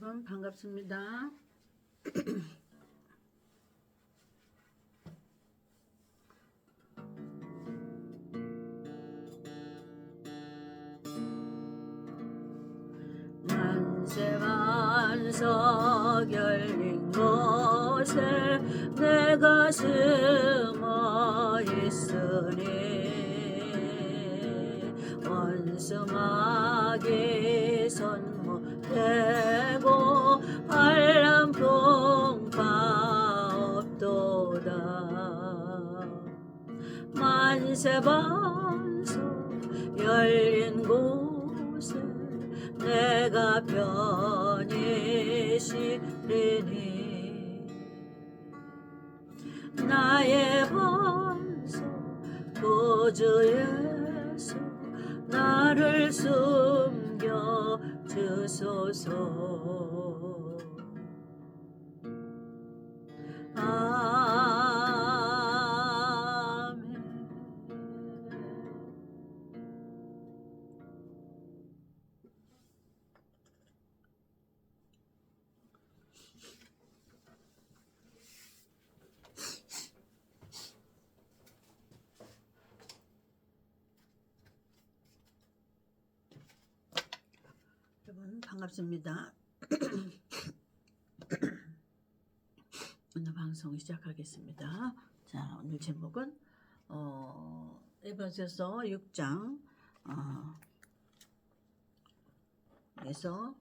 여러분 반갑습니다. 만세만석 열린 곳에 내가 숨어 있으니 원수마귀 손 못대고 환란 풍파 없도다. 만세반석 열린 곳에 내가 편히 쉬리니 나의 반석 구주 예수 나를 숨겨 주소서. 아멘. 여러분 반갑습니다. 오늘 방송 시작하겠습니다. 자, 오늘 제목은 에베소서 6장 에서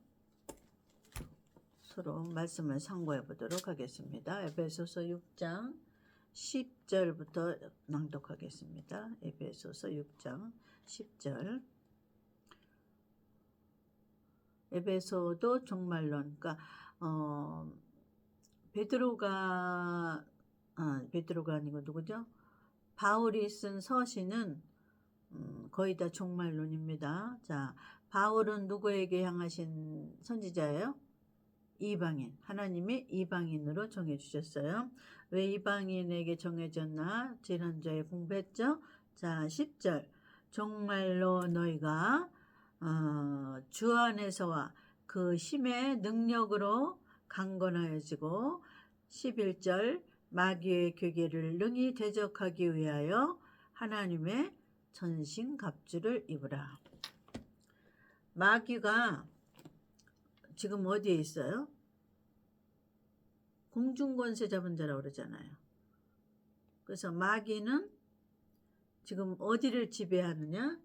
서로 말씀을 상고해 보도록 하겠습니다. 에베소서 6장 10절부터 낭독하겠습니다. 에베소서 6장 10절. 에베소도 종말론, 그러니까 베드로가 아니고 누구죠? 바울이 쓴 서신은 거의 다 종말론입니다. 자, 바울은 누구에게 향하신 선지자예요? 이방인. 하나님이 이방인으로 정해주셨어요. 왜 이방인에게 정해졌나? 지난주에 공부했죠? 자, 10절. 정말로 너희가 주 안에서와 그 힘의 능력으로 강건하여지고, 11절. 마귀의 괴계를 능히 대적하기 위하여 하나님의 전신갑주를 입으라. 마귀가 지금 어디에 있어요? 공중권세 잡은 자라고 그러잖아요. 그래서 마귀는 지금 어디를 지배하느냐?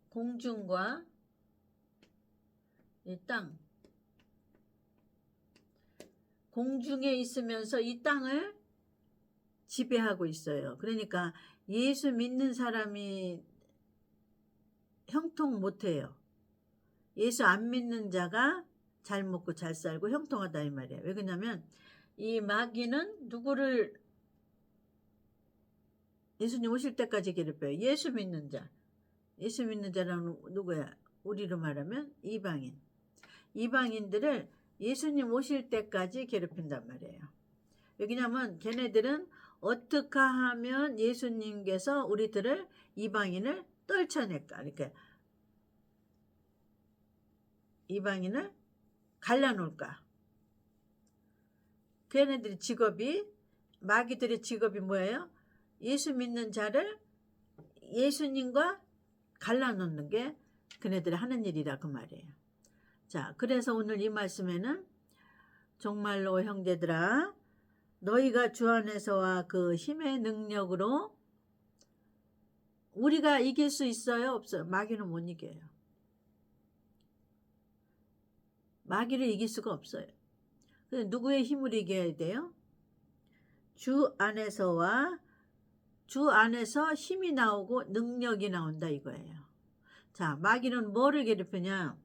공중과 이 땅. 공중에 있으면서 이 땅을 지배하고 있어요. 그러니까 예수 믿는 사람이 형통 못해요. 예수 안 믿는 자가 잘 먹고 잘 살고 형통하다 이 말이에요. 왜 그러냐면 이 마귀는 누구를 예수님 오실 때까지 괴롭혀요. 예수 믿는 자. 예수 믿는 자는 누구야? 우리로 말하면 이방인. 이방인들을 예수님 오실 때까지 괴롭힌단 말이에요. 왜냐면 걔네들은 어떻게 하면 예수님께서 우리들을 이방인을 떨쳐낼까? 그러니까 이방인을 갈라놓을까? 걔네들의 직업이, 마귀들의 직업이 뭐예요? 예수 믿는 자를 예수님과 갈라놓는 게 그네들이 하는 일이라 그 말이에요. 자, 그래서 오늘 이 말씀에는 정말로 형제들아 너희가 주 안에서와 그 힘의 능력으로, 우리가 이길 수 있어요? 없어요? 마귀는 못 이겨요. 마귀를 이길 수가 없어요. 그래서 누구의 힘을 이겨야 돼요? 주 안에서 힘이 나오고 능력이 나온다 이거예요. 자, 마귀는 뭐를 괴롭히냐?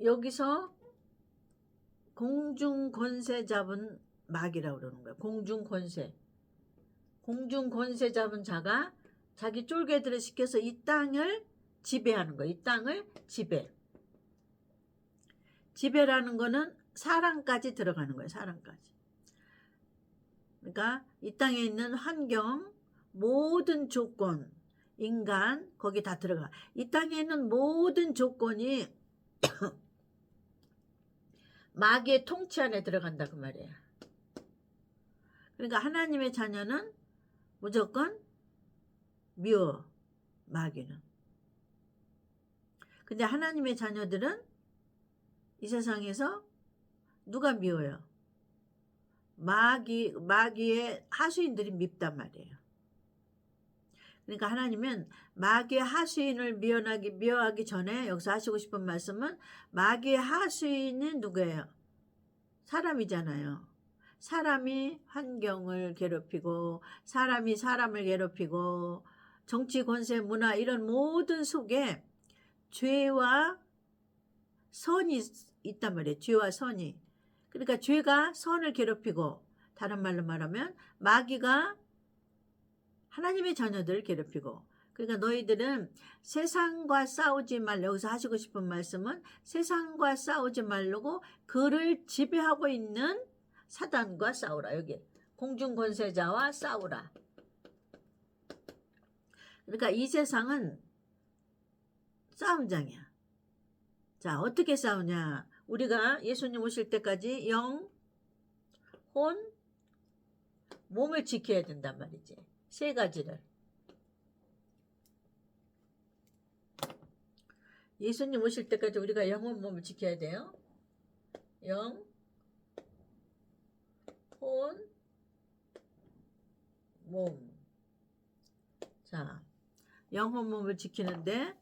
여기서 공중 권세 잡은 마귀라고 그러는 거예요. 공중 권세 잡은 자가 자기 쫄개들을 시켜서 이 땅을 지배하는 거예요. 이 땅을 지배라는 거는 사람까지 들어가는 거예요. 사람까지. 그러니까 이 땅에 있는 환경, 모든 조건, 인간 거기 다 들어가. 이 땅에 있는 모든 조건이 마귀의 통치 안에 들어간다 그 말이에요. 그러니까 하나님의 자녀는 무조건 미워, 마귀는. 근데 하나님의 자녀들은 이 세상에서 누가 미워요? 마귀의 하수인들이 밉단 말이에요. 그러니까 하나님은 마귀의 하수인을 미워하기 전에 여기서 하시고 싶은 말씀은 마귀의 하수인이 누구예요? 사람이잖아요. 사람이 환경을 괴롭히고 사람이 사람을 괴롭히고 정치, 권세, 문화 이런 모든 속에 죄와 선이 있단 말이에요. 죄와 선이. 그러니까 죄가 선을 괴롭히고 다른 말로 말하면 마귀가 하나님의 자녀들을 괴롭히고 그러니까 너희들은 세상과 싸우지 말라. 여기서 하시고 싶은 말씀은 세상과 싸우지 말고 그를 지배하고 있는 사단과 싸우라. 여기 공중권세자와 싸우라. 그러니까 이 세상은 싸움장이야. 자, 어떻게 싸우냐? 우리가 예수님 오실 때까지 영, 혼, 몸을 지켜야 된단 말이지. 세 가지를. 예수님 오실 때까지 우리가 영혼, 몸을 지켜야 돼요. 영, 혼, 몸. 자, 영혼, 몸을 지키는데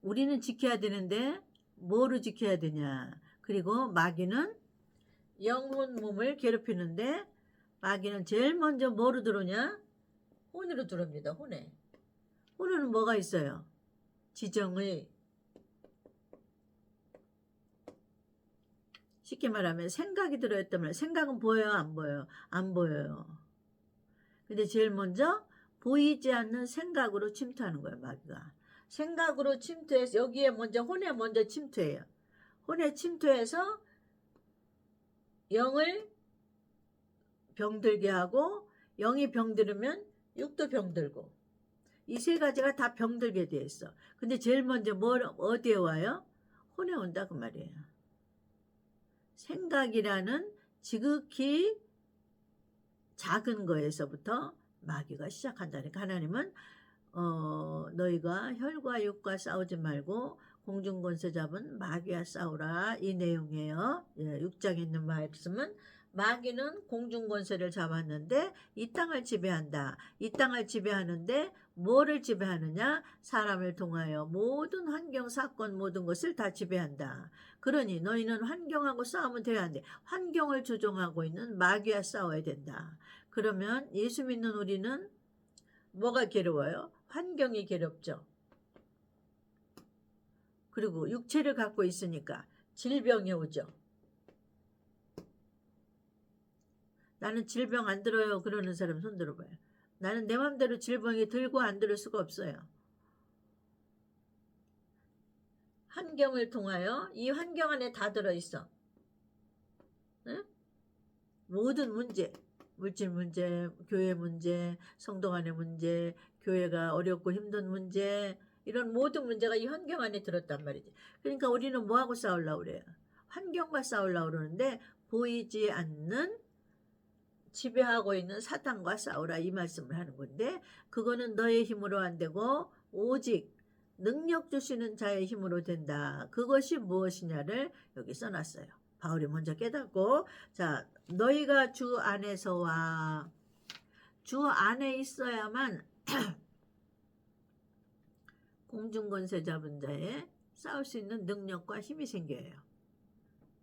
우리는 지켜야 되는데 뭐로 지켜야 되냐? 그리고 마귀는 영혼, 몸을 괴롭히는데 마귀는 제일 먼저 뭐로 들어오냐? 혼으로 들어옵니다. 혼에. 혼에는 뭐가 있어요? 지정의. 쉽게 말하면 생각이 들어있단 말이에요. 생각은 보여요? 안 보여요? 안 보여요. 근데 제일 먼저 보이지 않는 생각으로 침투하는 거예요. 마귀가. 생각으로 침투해서 여기에 먼저 혼에 먼저 침투해요. 혼에 침투해서 영을 병들게 하고 영이 병들으면 육도 병들고 이 세 가지가 다 병들게 돼 있어. 근데 제일 먼저 어디에 와요? 혼에 온다 그 말이에요. 생각이라는 지극히 작은 거에서부터 마귀가 시작한다니까. 하나님은 너희가 혈과 육과 싸우지 말고 공중권세 잡은 마귀와 싸우라 이 내용이에요. 6장에 있는 말씀은 마귀는 공중권세를 잡았는데 이 땅을 지배한다. 이 땅을 지배하는데 뭐를 지배하느냐? 사람을 통하여 모든 환경, 사건, 모든 것을 다 지배한다. 그러니 너희는 환경하고 싸우면 돼야 한대. 환경을 조종하고 있는 마귀와 싸워야 된다. 그러면 예수 믿는 우리는 뭐가 괴로워요? 환경이 괴롭죠. 그리고 육체를 갖고 있으니까 질병이 오죠. 나는 질병 안 들어요. 그러는 사람 손 들어봐요. 나는 내 맘대로 질병이 들고 안 들을 수가 없어요. 환경을 통하여 이 환경 안에 다 들어있어. 응? 모든 문제, 물질 문제, 교회 문제, 성도 간의 문제, 교회가 어렵고 힘든 문제 이런 모든 문제가 이 환경 안에 들었단 말이지. 그러니까 우리는 뭐하고 싸우려고 그래요? 환경과 싸우려고 그러는데 보이지 않는 지배하고 있는 사탄과 싸우라 이 말씀을 하는 건데 그거는 너의 힘으로 안 되고 오직 능력 주시는 자의 힘으로 된다. 그것이 무엇이냐를 여기 써놨어요. 바울이 먼저 깨닫고 자 너희가 주 안에서와 주 안에 있어야만 공중권세 잡은 자의 싸울 수 있는 능력과 힘이 생겨요.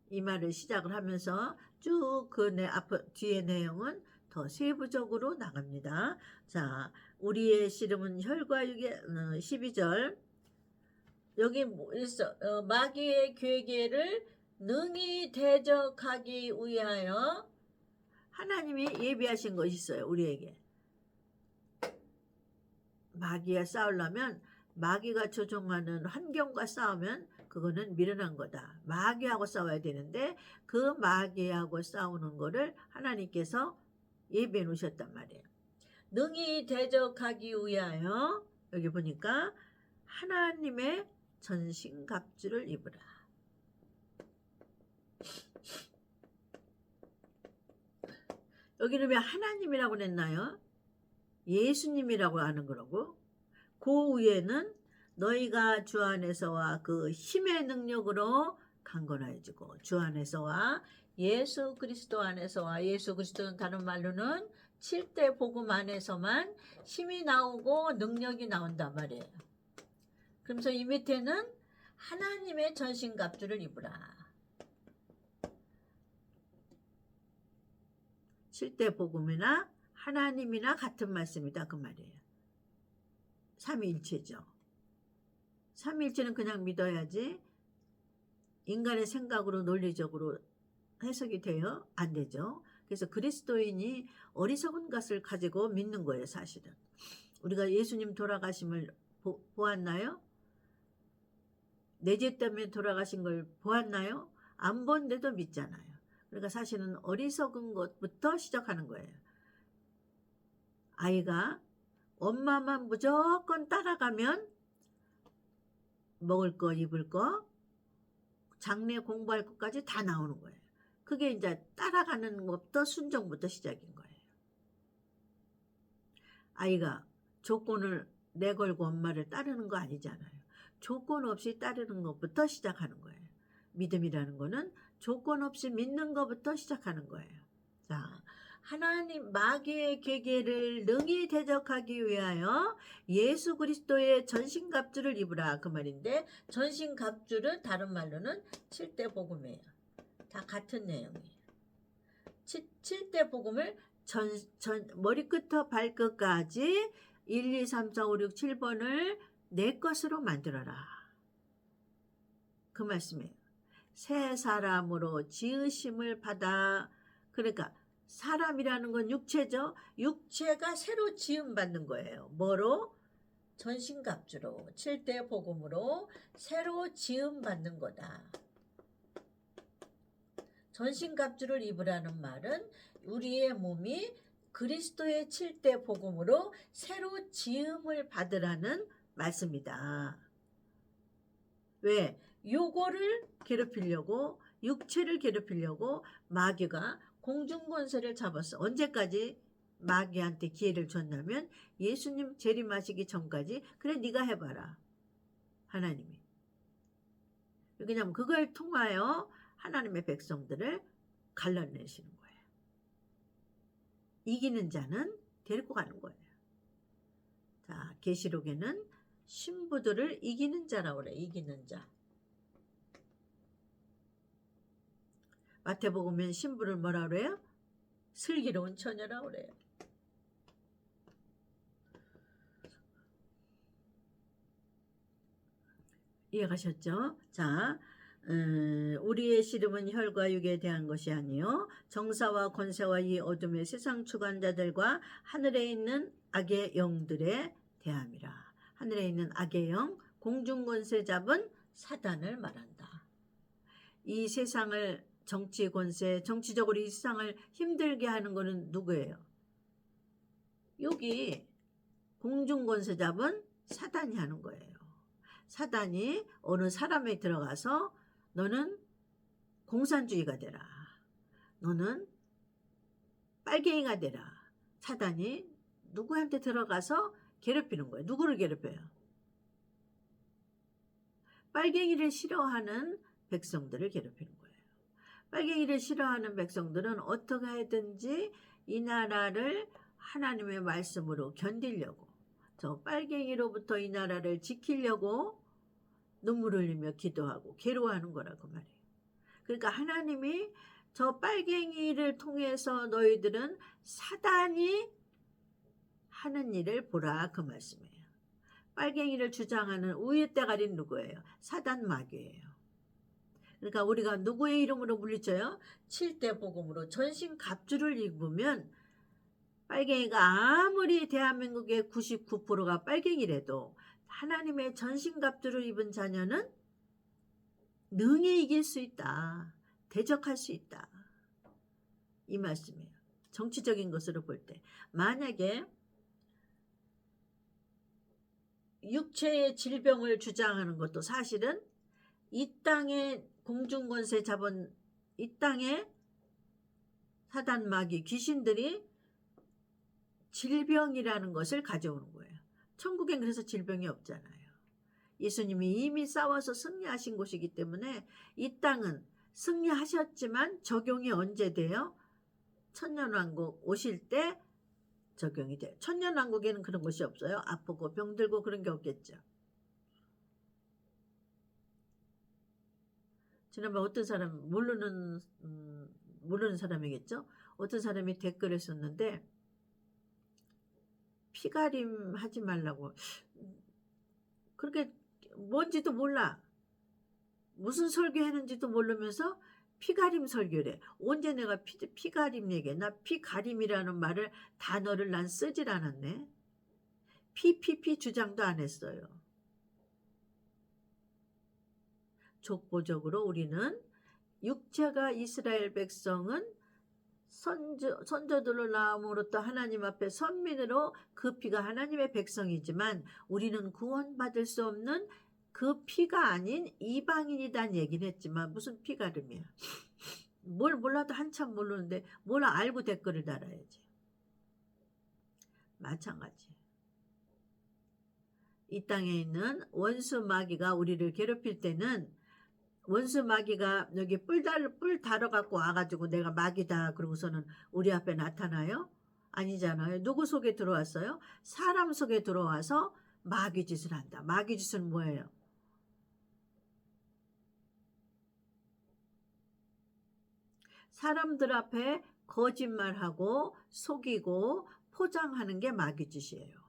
이 말을 시작을 하면서 쭉 그 뒤에 내용은 더 세부적으로 나갑니다. 자, 우리의 씨름은 혈과 육의 12절 여기 있어 마귀의 괴계를 능히 대적하기 위하여 하나님이 예비하신 것이 있어요. 우리에게 마귀와 싸우려면 마귀가 조종하는 환경과 싸우면 그거는 미련한 거다. 마귀하고 싸워야 되는데 그 마귀하고 싸우는 거를 하나님께서 예배해 놓으셨단 말이에요. 능히 대적하기 위하여 여기 보니까 하나님의 전신갑주를 입으라. 여기는 왜 하나님이라고 그랬나요? 예수님이라고 하는 거라고. 그 위에는 너희가 주 안에서와 그 힘의 능력으로 강건해지고, 주 안에서와 예수 그리스도 안에서와, 예수 그리스도는 다른 말로는 7대 복음 안에서만 힘이 나오고 능력이 나온단 말이에요. 그러면서 이 밑에는 하나님의 전신갑주를 입으라. 7대 복음이나 하나님이나 같은 말씀이다 그 말이에요. 삼위일체죠. 삼위일체는 그냥 믿어야지 인간의 생각으로 논리적으로 해석이 돼요? 안 되죠. 그래서 그리스도인이 어리석은 것을 가지고 믿는 거예요, 사실은. 우리가 예수님 돌아가심을 보았나요? 내 죄 때문에 돌아가신 걸 보았나요? 안 본데도 믿잖아요. 그러니까 사실은 어리석은 것부터 시작하는 거예요. 아이가 엄마만 무조건 따라가면 먹을 거, 입을 거, 장래 공부할 것까지 다 나오는 거예요. 그게 이제 따라가는 것부터 순종부터 시작인 거예요. 아이가 조건을 내걸고 엄마를 따르는 거 아니잖아요. 조건 없이 따르는 것부터 시작하는 거예요. 믿음이라는 거는 조건 없이 믿는 것부터 시작하는 거예요. 자, 하나님 마귀의 계계를 능히 대적하기 위하여 예수 그리스도의 전신갑주를 입으라 그 말인데, 전신갑주는 다른 말로는 7대 복음이에요. 다 같은 내용이에요. 7대 복음을 머리끝부터 발끝까지 1, 2, 3, 4, 5, 6, 7번을 내 것으로 만들어라. 그 말씀이에요. 새 사람으로 지으심을 받아. 그러니까 사람이라는 건 육체죠. 육체가 새로 지음받는 거예요. 뭐로? 전신갑주로, 7대 복음으로 새로 지음받는 거다. 전신갑주를 입으라는 말은 우리의 몸이 그리스도의 7대 복음으로 새로 지음을 받으라는 말씀이다. 왜? 요거를 괴롭히려고, 육체를 괴롭히려고 마귀가 공중권세를 잡았어. 언제까지 마귀한테 기회를 줬냐면 예수님 재림하시기 전까지. 그래 네가 해봐라. 하나님이. 왜냐하면 그걸 통하여 하나님의 백성들을 갈라내시는 거예요. 이기는 자는 데리고 가는 거예요. 자, 계시록에는 신부들을 이기는 자라고 그래요. 이기는 자. 마태복음엔 신부를 뭐라 그래요? 슬기로운 처녀라고 그래요. 이해가셨죠? 자, 우리의 씨름은 혈과 육에 대한 것이 아니요 정사와 권세와 이 어둠의 세상 주관자들과 하늘에 있는 악의 영들에 대함이라. 하늘에 있는 악의 영, 공중권세 잡은 사단을 말한다. 이 세상을 정치 권세, 정치적으로 이 세상을 힘들게 하는 거는 누구예요? 여기 공중권세 잡은 사단이 하는 거예요. 사단이 어느 사람에 들어가서 너는 공산주의가 되라. 너는 빨갱이가 되라. 사단이 누구한테 들어가서 괴롭히는 거예요. 누구를 괴롭혀요? 빨갱이를 싫어하는 백성들을 괴롭히는 거예요. 빨갱이를 싫어하는 백성들은 어떻게 하든지 이 나라를 하나님의 말씀으로 견디려고, 저 빨갱이로부터 이 나라를 지키려고 눈물 흘리며 기도하고 괴로워하는 거라고 말이에요. 그러니까 하나님이 저 빨갱이를 통해서 너희들은 사단이 하는 일을 보라 그 말씀이에요. 빨갱이를 주장하는 우유 대가리는 누구예요? 사단 마귀예요. 그러니까 우리가 누구의 이름으로 물리쳐요? 7대 복음으로 전신 갑주를 입으면 빨갱이가 아무리 대한민국의 99%가 빨갱이라도 하나님의 전신갑주를 입은 자녀는 능히 이길 수 있다. 대적할 수 있다. 이 말씀이에요. 정치적인 것으로 볼 때. 만약에 육체의 질병을 주장하는 것도 사실은 이 땅의 공중권세 잡은 이 땅의 사단 마귀 귀신들이 질병이라는 것을 가져오는 거예요. 천국엔 그래서 질병이 없잖아요. 예수님이 이미 싸워서 승리하신 곳이기 때문에 이 땅은 승리하셨지만 적용이 언제 돼요? 천년왕국 오실 때 적용이 돼요. 천년왕국에는 그런 것이 없어요. 아프고 병들고 그런 게 없겠죠. 지난번 어떤 사람 모르는 사람이겠죠. 어떤 사람이 댓글을 썼는데 피가림 하지 말라고. 그렇게 뭔지도 몰라. 무슨 설교했는지도 모르면서 피가림 설교래. 언제 내가 피가림 얘기해. 나 피가림이라는 말을 단어를 난 쓰질 않았네. PPP 주장도 안 했어요. 족보적으로 우리는 육체가 이스라엘 백성은 선조들로 나옴으로부터 하나님 앞에 선민으로 그 피가 하나님의 백성이지만 우리는 구원받을 수 없는 그 피가 아닌 이방인이란 얘기는 했지만 무슨 피가름이야. 뭘 몰라도 한참 모르는데 뭘 알고 댓글을 달아야지. 마찬가지. 이 땅에 있는 원수 마귀가 우리를 괴롭힐 때는 원수 마귀가 여기 뿔 달아 갖고 와가지고 내가 마귀다 그러고서는 우리 앞에 나타나요? 아니잖아요. 누구 속에 들어왔어요? 사람 속에 들어와서 마귀 짓을 한다. 마귀 짓은 뭐예요? 사람들 앞에 거짓말하고 속이고 포장하는 게 마귀 짓이에요.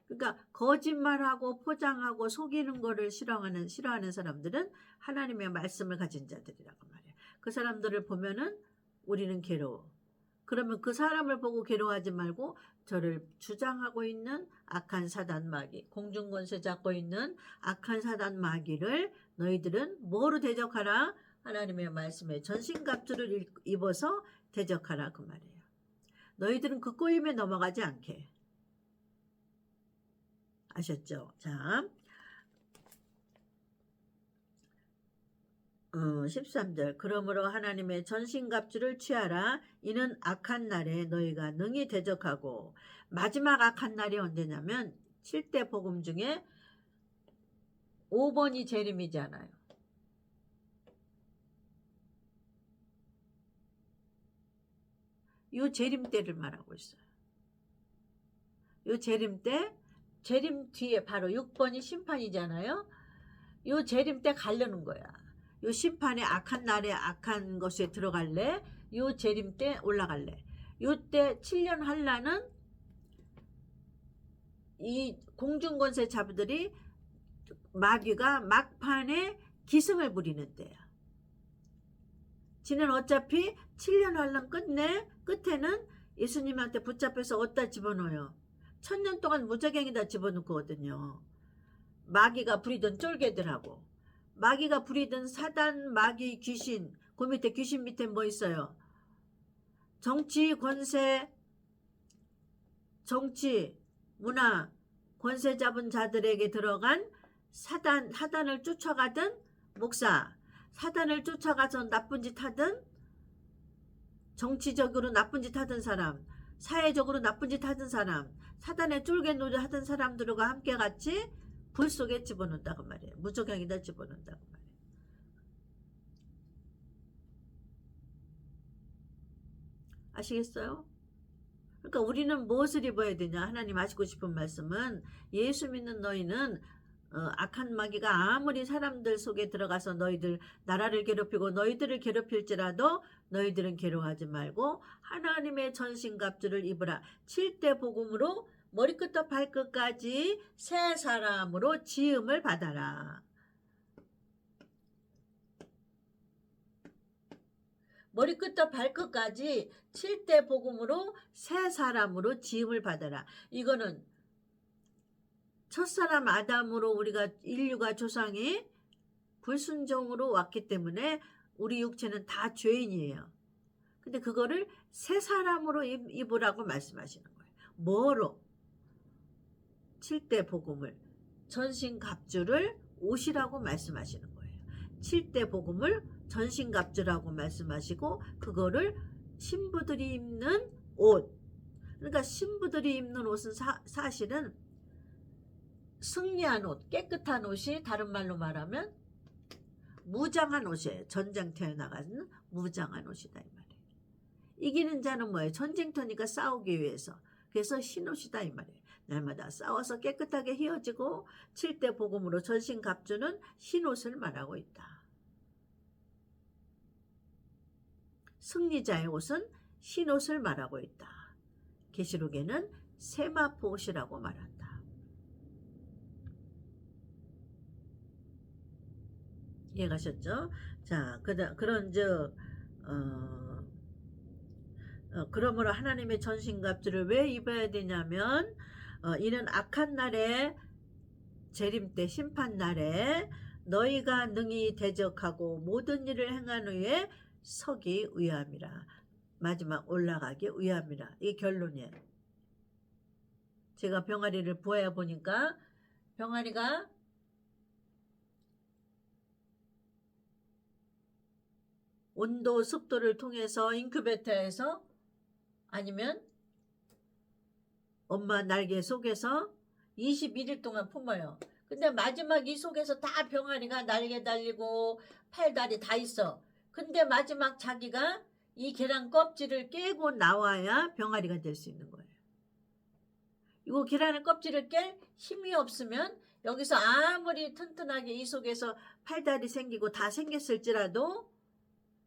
그러니까 거짓말하고 포장하고 속이는 거를 싫어하는 사람들은 하나님의 말씀을 가진 자들이라고 말해요. 그 사람들을 보면은 우리는 괴로워. 그러면 그 사람을 보고 괴로워하지 말고 저를 주장하고 있는 악한 사단 마귀, 공중권세 잡고 있는 악한 사단 마귀를 너희들은 뭐로 대적하라? 하나님의 말씀에 전신갑주를 입어서 대적하라 그 말이에요. 너희들은 그 꼬임에 넘어가지 않게. 아셨죠? 자, 13절 그러므로 하나님의 전신갑주를 취하라. 이는 악한 날에 너희가 능히 대적하고. 마지막 악한 날이 언제냐면 7대 복음 중에 5번이 재림이잖아요. 요 재림 때를 말하고 있어요. 요 재림 때, 재림 뒤에 바로 6번이 심판이잖아요. 요 재림 때 가려는 거야. 요 심판에 악한 날에 악한 것에 들어갈래? 요 재림 때 올라갈래? 요때 7년 한란은 이 공중권세 자부들이 마귀가 막판에 기승을 부리는 때야. 지는 어차피 7년 한란 끝에는 예수님한테 붙잡혀서 어디다 집어넣어요? 1000년 동안 무저갱이다 집어넣거든요. 마귀가 부리던 쫄개들하고. 마귀가 부리던 사단, 마귀, 귀신. 그 밑에 귀신 밑에 뭐 있어요? 정치, 권세, 정치, 문화, 권세 잡은 자들에게 들어간 사단을 쫓아가든 목사, 사단을 쫓아가서 나쁜 짓 하든 정치적으로 나쁜 짓 하던 사람, 사회적으로 나쁜 짓 하던 사람, 사단의 쫄개 노릇 하던 사람들과 함께 같이 불 속에 집어넣는다고 말이에요. 무조갱이다 집어넣는다고 말이에요. 아시겠어요? 그러니까 우리는 무엇을 입어야 되냐? 하나님 하시고 싶은 말씀은 예수 믿는 너희는 악한 마귀가 아무리 사람들 속에 들어가서 너희들 나라를 괴롭히고 너희들을 괴롭힐지라도 너희들은 괴로워하지 말고 하나님의 전신갑주를 입으라. 7대 복음으로 머리끝부터 발끝까지 새 사람으로 지음을 받아라. 머리끝부터 발끝까지 7대 복음으로 새 사람으로 지음을 받아라. 이거는 첫사람 아담으로 우리가 인류가 조상이 불순종으로 왔기 때문에 우리 육체는 다 죄인이에요. 근데 그거를 새 사람으로 입으라고 말씀하시는 거예요. 뭐로? 7대 복음을, 전신갑주를 옷이라고 말씀하시는 거예요. 7대 복음을 전신갑주라고 말씀하시고 그거를 신부들이 입는 옷. 그러니까 신부들이 입는 옷은 사실은 승리한 옷, 깨끗한 옷이 다른 말로 말하면 무장한 옷이에요. 전쟁터에 나가는 무장한 옷이다 이 말이에요. 이기는 자는 뭐예요? 전쟁터니까 싸우기 위해서. 그래서 흰옷이다 이 말이에요. 날마다 싸워서 깨끗하게 휘어지고 7대 복음으로 전신갑주는 흰옷을 말하고 있다. 승리자의 옷은 흰옷을 말하고 있다. 계시록에는 세마포 옷이라고 말한다. 이해가셨죠? 자, 그런즉 그러므로 하나님의 전신갑주를 왜 입어야 되냐면 이는 악한 날에, 재림 때 심판 날에 너희가 능히 대적하고 모든 일을 행한 후에 서기 위함이라. 마지막 올라가기 위함이라. 이게 결론이에요. 제가 병아리를 보아 보니까 병아리가 온도, 습도를 통해서 인큐베이터에서 아니면 엄마 날개 속에서 21일 동안 품어요. 근데 마지막 이 속에서 다 병아리가 날개 달리고 팔다리 다 있어. 근데 마지막 자기가 이 계란 껍질을 깨고 나와야 병아리가 될 수 있는 거예요. 이거 계란의 껍질을 깰 힘이 없으면 여기서 아무리 튼튼하게 이 속에서 팔다리 생기고 다 생겼을지라도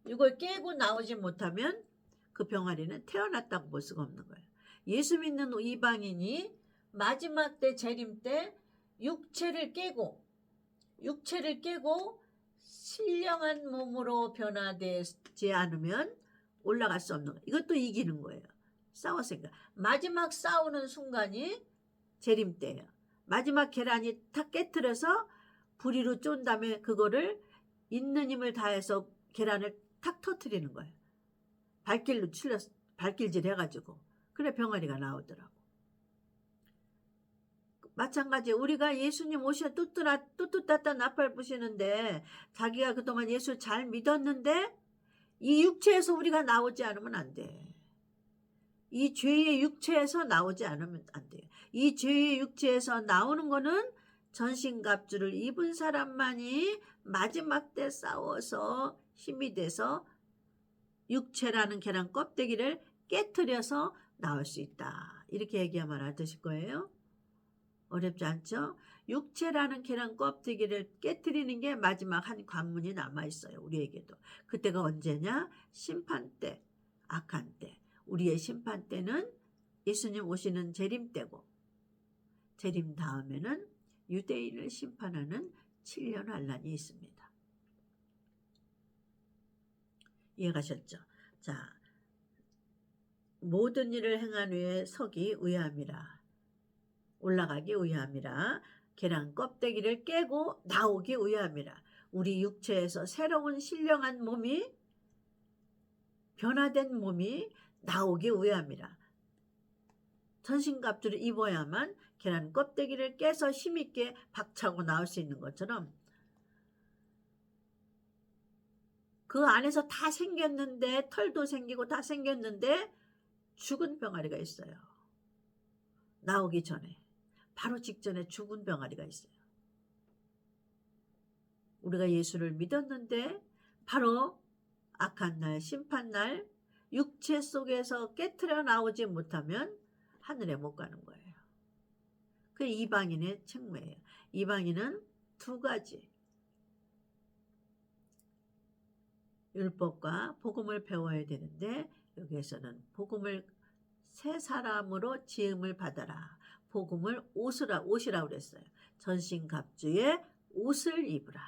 이걸 깨고 나오지 못하면 그 병아리는 태어났다고 볼 수가 없는 거예요. 예수 믿는 이방인이 마지막 때, 재림 때 육체를 깨고 신령한 몸으로 변화되지 않으면 올라갈 수 없는 거예요. 이것도 이기는 거예요. 싸웠으니까. 마지막 싸우는 순간이 재림 때예요. 마지막 계란이 탁 깨트려서 부리로 쫀 다음에 그거를 있는 힘을 다해서 계란을 탁 터트리는 거예요. 발길질 해가지고. 그래 병아리가 나오더라고. 마찬가지 우리가 예수님 오셔 뚜뚜따따 나팔 부시는데 자기가 그동안 예수 잘 믿었는데 이 육체에서 우리가 나오지 않으면 안 돼. 이 죄의 육체에서 나오지 않으면 안 돼요. 이 죄의 육체에서 나오는 거는 전신갑주를 입은 사람만이 마지막 때 싸워서 힘이 돼서 육체라는 계란 껍데기를 깨트려서 나올 수 있다. 이렇게 얘기하면 알아두실 거예요. 어렵지 않죠? 육체라는 계란 껍데기를 깨트리는 게 마지막 한 관문이 남아있어요. 우리에게도. 그때가 언제냐? 심판 때, 악한 때. 우리의 심판 때는 예수님 오시는 재림 때고 재림 다음에는 유대인을 심판하는 7년 환란이 있습니다. 이해가셨죠? 자, 모든 일을 행한 후에 서기 위함이라. 올라가기 위함이라. 계란 껍데기를 깨고 나오기 위함이라. 우리 육체에서 새로운 신령한 몸이, 변화된 몸이 나오기 위함이라. 전신갑주를 입어야만 계란 껍데기를 깨서 힘있게 박차고 나올 수 있는 것처럼 그 안에서 다 생겼는데, 털도 생기고 다 생겼는데 죽은 병아리가 있어요. 나오기 전에. 바로 직전에 죽은 병아리가 있어요. 우리가 예수를 믿었는데 바로 악한 날, 심판날 육체 속에서 깨트려 나오지 못하면 하늘에 못 가는 거예요. 그게 이방인의 책무예요. 이방인은 두 가지. 율법과 복음을 배워야 되는데 여기에서는 복음을 새 사람으로 지음을 받아라. 복음을 옷이라 그랬어요. 전신갑주에 옷을 입으라.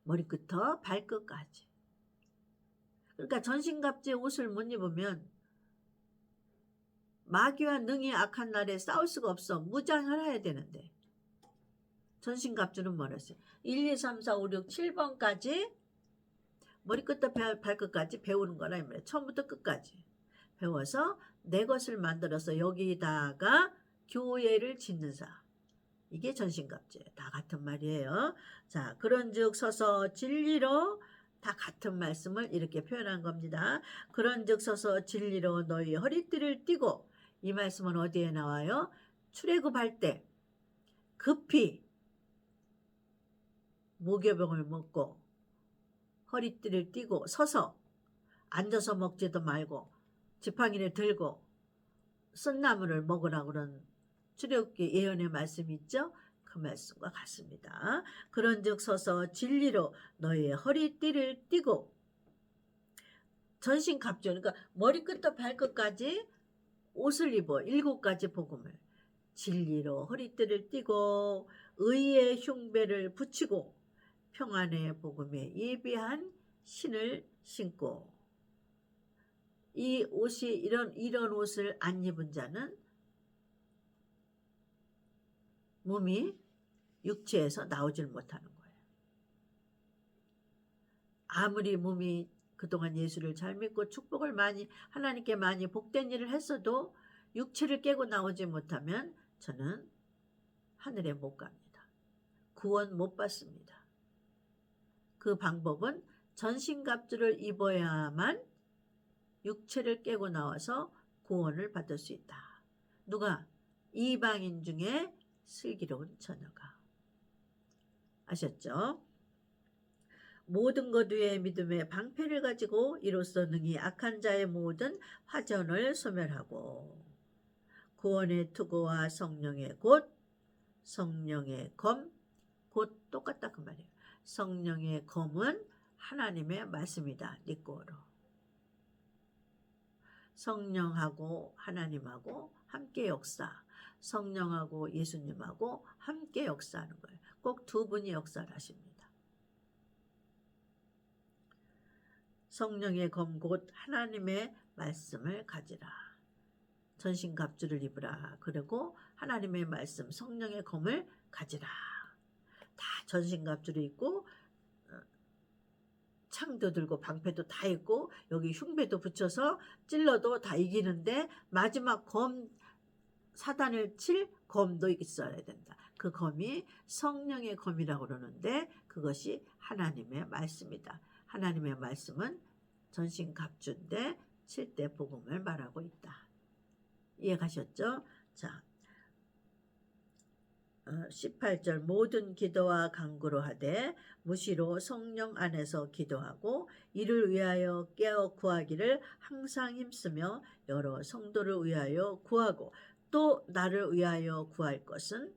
머리끝부터 발끝까지. 그러니까 전신갑주에 옷을 못 입으면 마귀와 능히 악한 날에 싸울 수가 없어. 무장을 해야 되는데. 전신갑주는 뭐랬어요? 1, 2, 3, 4, 5, 6, 7번까지 머리끝부터 발끝까지 배우는 거라 이 말이에요. 처음부터 끝까지 배워서 내 것을 만들어서 여기다가 교회를 짓는 사. 이게 전신갑주예요. 다 같은 말이에요. 자, 그런즉 서서 진리로, 다 같은 말씀을 이렇게 표현한 겁니다. 그런즉 서서 진리로 너희 허리띠를 띠고, 이 말씀은 어디에 나와요? 출애굽할 때 급히 무교병을 먹고 허리띠를 띠고 서서 앉아서 먹지도 말고 지팡이를 들고 쓴나물을 먹으라고 그런 출애굽기 예언의 말씀이 있죠. 그 말씀과 같습니다. 그런즉 서서 진리로 너희의 허리띠를 띠고, 전신갑주, 그러니까 머리끝부터 발끝까지 옷을 입어 7가지 복음을, 진리로 허리띠를 띠고 의의 흉배를 붙이고 평안의 복음에 예비한 신을 신고. 이 옷이 이런 옷을 안 입은 자는 몸이 육체에서 나오질 못하는 거예요. 아무리 몸이 그동안 예수를 잘 믿고 축복을 많이, 하나님께 많이 복된 일을 했어도 육체를 깨고 나오지 못하면 저는 하늘에 못 갑니다. 구원 못 받습니다. 그 방법은 전신갑주를 입어야만 육체를 깨고 나와서 구원을 받을 수 있다. 누가? 이방인 중에 슬기로운 처녀가. 아셨죠? 모든 것 위에 믿음의 방패를 가지고 이로써 능히 악한 자의 모든 화전을 소멸하고, 구원의 투구와 성령의 곧, 성령의 검, 곧 똑같다 그 말이에요. 성령의 검은 하나님의 말씀이다. 니꼬로. 성령하고 하나님하고 함께 역사, 성령하고 예수님하고 함께 역사하는 거예요. 꼭 두 분이 역사를 하십니다. 성령의 검 곧 하나님의 말씀을 가지라. 전신갑주를 입으라. 그리고 하나님의 말씀, 성령의 검을 가지라. 다 전신갑주를 입고 창도 들고 방패도 다 있고 여기 흉배도 붙여서 찔러도 다 이기는데 마지막 검, 사단을 칠 검도 있어야 된다. 그 검이 성령의 검이라고 그러는데 그것이 하나님의 말씀이다. 하나님의 말씀은 전신갑주인데 7대 복음을 말하고 있다. 이해가셨죠? 자, 18절 모든 기도와 간구로 하되 무시로 성령 안에서 기도하고 이를 위하여 깨어 구하기를 항상 힘쓰며 여러 성도를 위하여 구하고, 또 나를 위하여 구할 것은,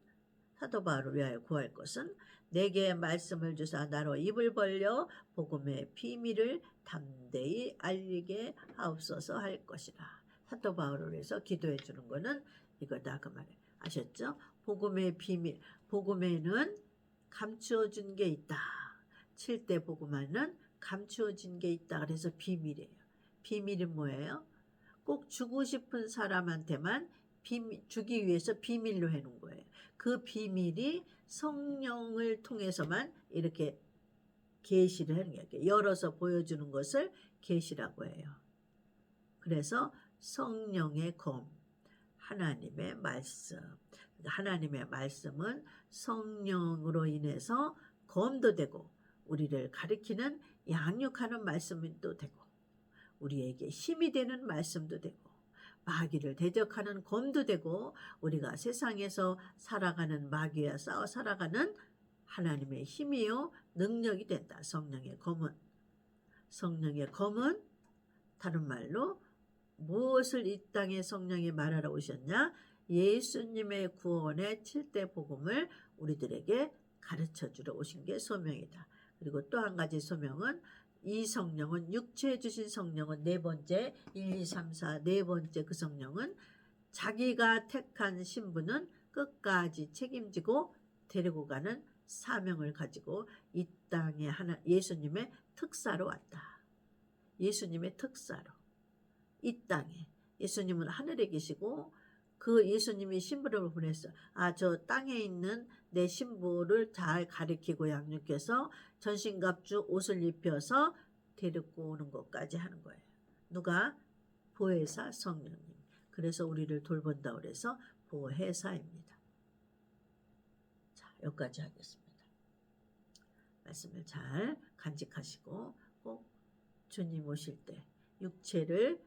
사도 바울을 위하여 구할 것은 내게 말씀을 주사 나로 입을 벌려 복음의 비밀을 담대히 알리게 하옵소서 할 것이라. 사도 바울을 위해서 기도해 주는 거는 이거다 그 말이에요. 아셨죠? 복음의 비밀, 복음에는 감추어진 게 있다. 7대 복음에는 감추어진 게 있다. 그래서 비밀이에요. 비밀이 뭐예요? 꼭 주고 싶은 사람한테만 주기 위해서 비밀로 해놓은 거예요. 그 비밀이 성령을 통해서만 이렇게 계시를 하는 거예요. 열어서 보여주는 것을 계시라고 해요. 그래서 성령의 검, 하나님의 말씀. 하나님의 말씀은 성령으로 인해서 검도 되고 우리를 가리키는 양육하는 말씀도 되고 우리에게 힘이 되는 말씀도 되고 마귀를 대적하는 검도 되고 우리가 세상에서 살아가는 마귀와 싸워 살아가는 하나님의 힘이요 능력이 된다. 성령의 검은. 성령의 검은 다른 말로 무엇을 이 땅에 성령이 말하러 오셨냐? 예수님의 구원의 7대 복음을 우리들에게 가르쳐주러 오신 게 소명이다. 그리고 또 한 가지 소명은 이 성령은 육체에 주신 성령은 네 번째 1, 2, 3, 4 네 번째 그 성령은 자기가 택한 신분은 끝까지 책임지고 데리고 가는 사명을 가지고 이 땅에 예수님의 특사로 왔다. 예수님의 특사로 이 땅에 예수님은 하늘에 계시고 그 예수님이 신부를 보냈어. 저 땅에 있는 내 신부를 잘 가리키고 양육해서 전신갑주 옷을 입혀서 데리고 오는 것까지 하는 거예요. 누가? 보혜사 성령님. 그래서 우리를 돌본다 그래서 보혜사입니다. 자, 여기까지 하겠습니다. 말씀을 잘 간직하시고 꼭 주님 오실 때 육체를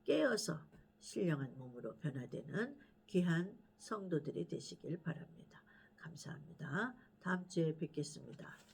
깨어서 신령한 몸으로 변화되는 귀한 성도들이 되시길 바랍니다. 감사합니다. 다음 주에 뵙겠습니다.